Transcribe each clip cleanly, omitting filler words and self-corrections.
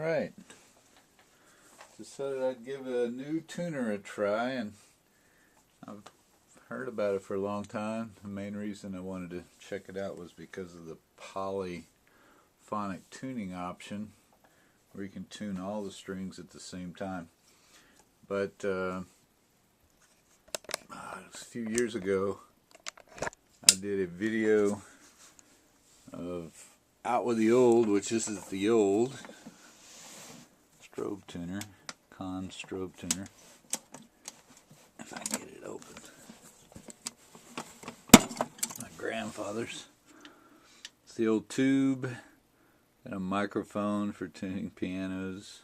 Alright, decided I'd give a new tuner a try, and I've heard about it for a long time. The main reason I wanted to check it out was because of the polyphonic tuning option, where you can tune all the strings at the same time. But a few years ago I did a video of Out With the Old, which this is the old strobe tuner, strobe tuner. If I can get it open. My grandfather's. It's the old tube and a microphone for tuning pianos.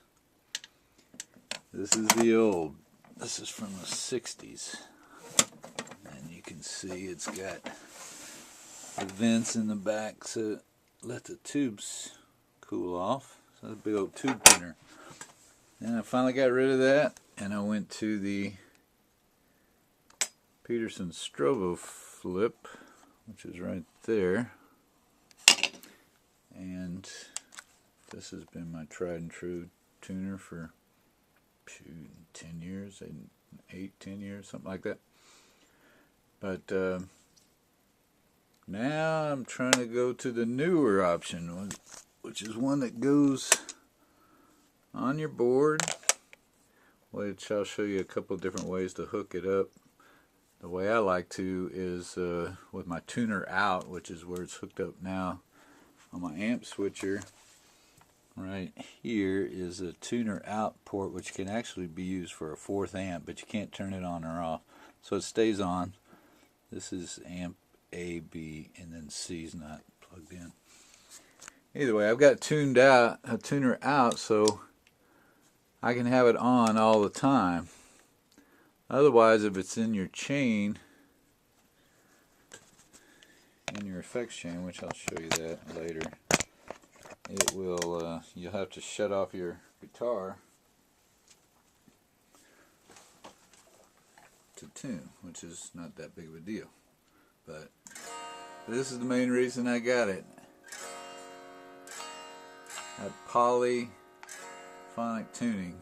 This is the old. This is from the 60s. And you can see it's got the vents in the back so let the tubes cool off. So that's a big old tube tuner. And I finally got rid of that, and I went to the Peterson Flip, which is right there. And this has been my tried and true tuner for 10 years, 10 years, something like that. But now I'm trying to go to the newer option, which is one that goes on your board, which I'll show you a couple of different ways to hook it up. The way I like to is with my tuner out, which is where it's hooked up now on my amp switcher. Right here is a tuner out port, which can actually be used for a 4th amp, but you can't turn it on or off, so it stays on. This is amp A, B, and then C is not plugged in. Either way, I've got a tuner out, so I can have it on all the time. Otherwise, if it's in your chain, in your effects chain, which I'll show you that later, it will, you'll have to shut off your guitar to tune, which is not that big of a deal. But this is the main reason I got it. That polyphonic tuning.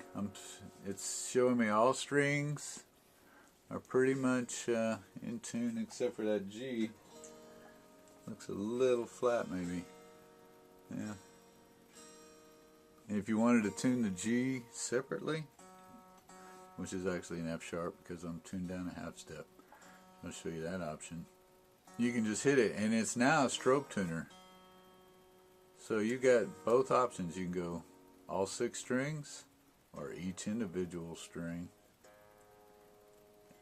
It's showing me all strings are pretty much in tune, except for that G. Looks a little flat, maybe. Yeah. And if you wanted to tune the G separately, which is actually an F sharp because I'm tuned down a half step, I'll show you that option. You can just hit it, and it's now a strobe tuner. So you got both options. You can go all 6 strings or each individual string,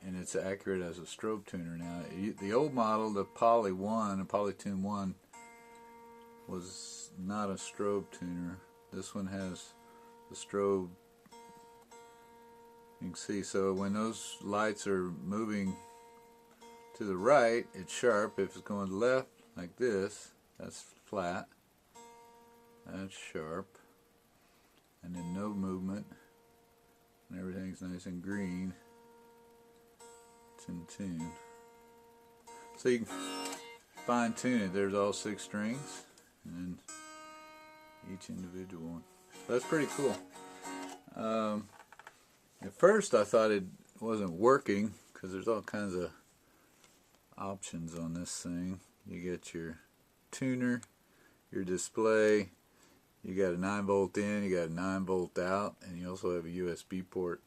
and it's accurate as a strobe tuner now. The old model, the Poly 1, the Polytune 1, was not a strobe tuner. This one has the strobe. You can see, so when those lights are moving to the right, it's sharp. If it's going left, like this, that's flat. That's sharp. And then no movement. And everything's nice and green. It's in tune. So you can fine tune it. There's all 6 strings. And then each individual one. So that's pretty cool. At first I thought it wasn't working because there's all kinds of options on this thing. You get your tuner, your display, you got a 9-volt in, you got a 9-volt out, and you also have a USB port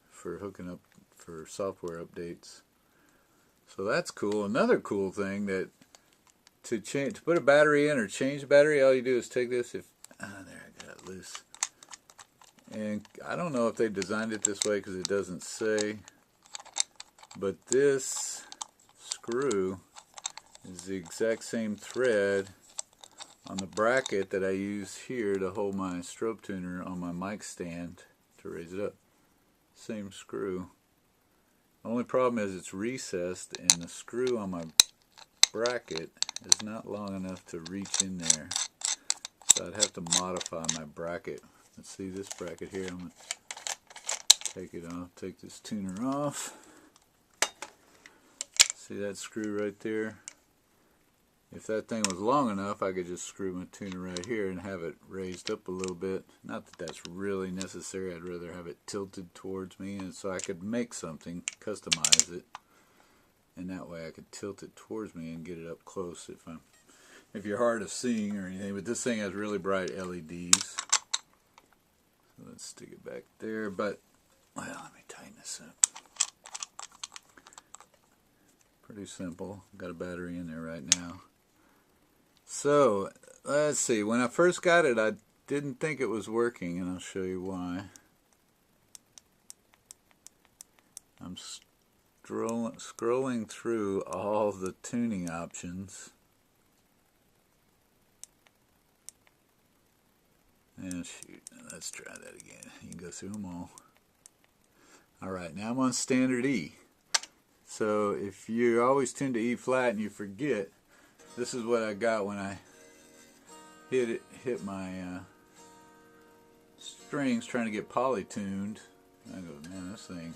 for hooking up for software updates. So that's cool. Another cool thing, that to put a battery in or change the battery, all you do is take this, there I got it loose. And I don't know if they designed it this way because it doesn't say, but this screw is the exact same thread on the bracket that I use here to hold my strobe tuner on my mic stand to raise it up. Same screw. The only problem is it's recessed, and the screw on my bracket is not long enough to reach in there. So I'd have to modify my bracket. Let's see this bracket here. I'm going to take it off, take this tuner off. See that screw right there? if that thing was long enough, I could just screw my tuner right here and have it raised up a little bit. Not that that's really necessary. I'd rather have it tilted towards me, and so I could make something, customize it, and that way I could tilt it towards me and get it up close if you're hard of seeing or anything. But this thing has really bright LEDs. So let's stick it back there. But well, let me tighten this up. Pretty simple. Got a battery in there right now. So let's see. When I first got it, I didn't think it was working, and I'll show you why. I'm scrolling through all the tuning options. And shoot, let's try that again. You can go through them all. Alright, now I'm on standard E. So if you always tune to E flat and you forget, this is what I got when I hit my strings trying to get polytuned. I go, man, this thing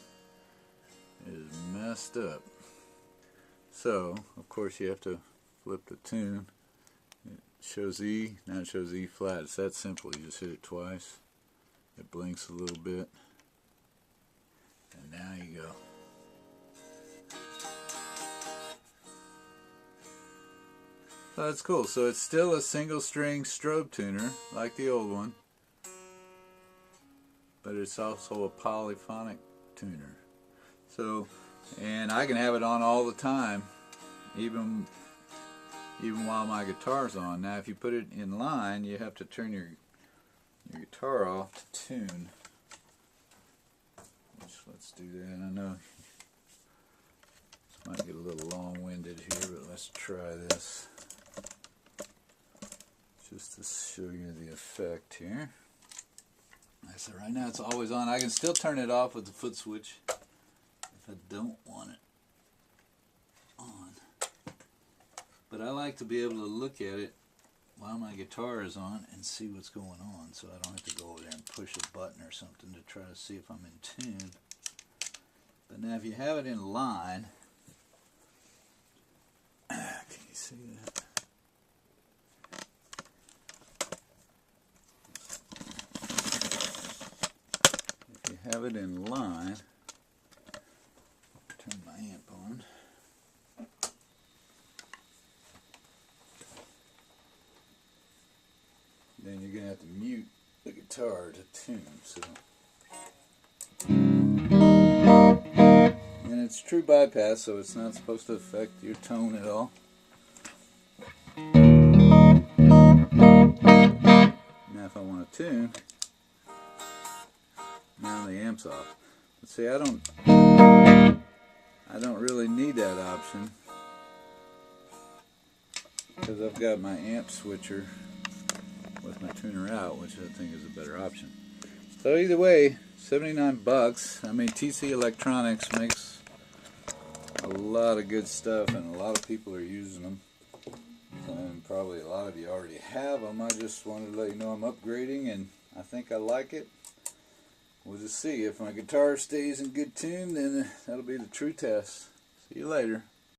is messed up. So, of course, you have to flip the tune. It shows E, now it shows E flat. It's that simple. You just hit it twice. It blinks a little bit. And now you go. So that's cool. So it's still a single string strobe tuner, like the old one. But it's also a polyphonic tuner. So, and I can have it on all the time, even while my guitar's on. Now, if you put it in line, you have to turn your guitar off to tune. Which, let's do that. I know this might get a little long-winded here, but let's try this just to show you the effect here. So right now it's always on. I can still turn it off with the foot switch if I don't want it on. But I like to be able to look at it while my guitar is on and see what's going on, so I don't have to go over there and push a button or something to try to see if I'm in tune. But now if you have it in line, can you see that? If you have it in line, turn my amp on. Then you're going to have to mute the guitar to tune. So, and it's true bypass, so it's not supposed to affect your tone at all. Now if I want to tune, now the amp's off. But see, I don't really need that option because I've got my amp switcher with my tuner out, which I think is a better option. So either way, 79 bucks. I mean, TC Electronics makes a lot of good stuff, and a lot of people are using them. And probably a lot of you already have them. I just wanted to let you know I'm upgrading, and I think I like it. We'll just see. If my guitar stays in good tune, then that'll be the true test. See you later.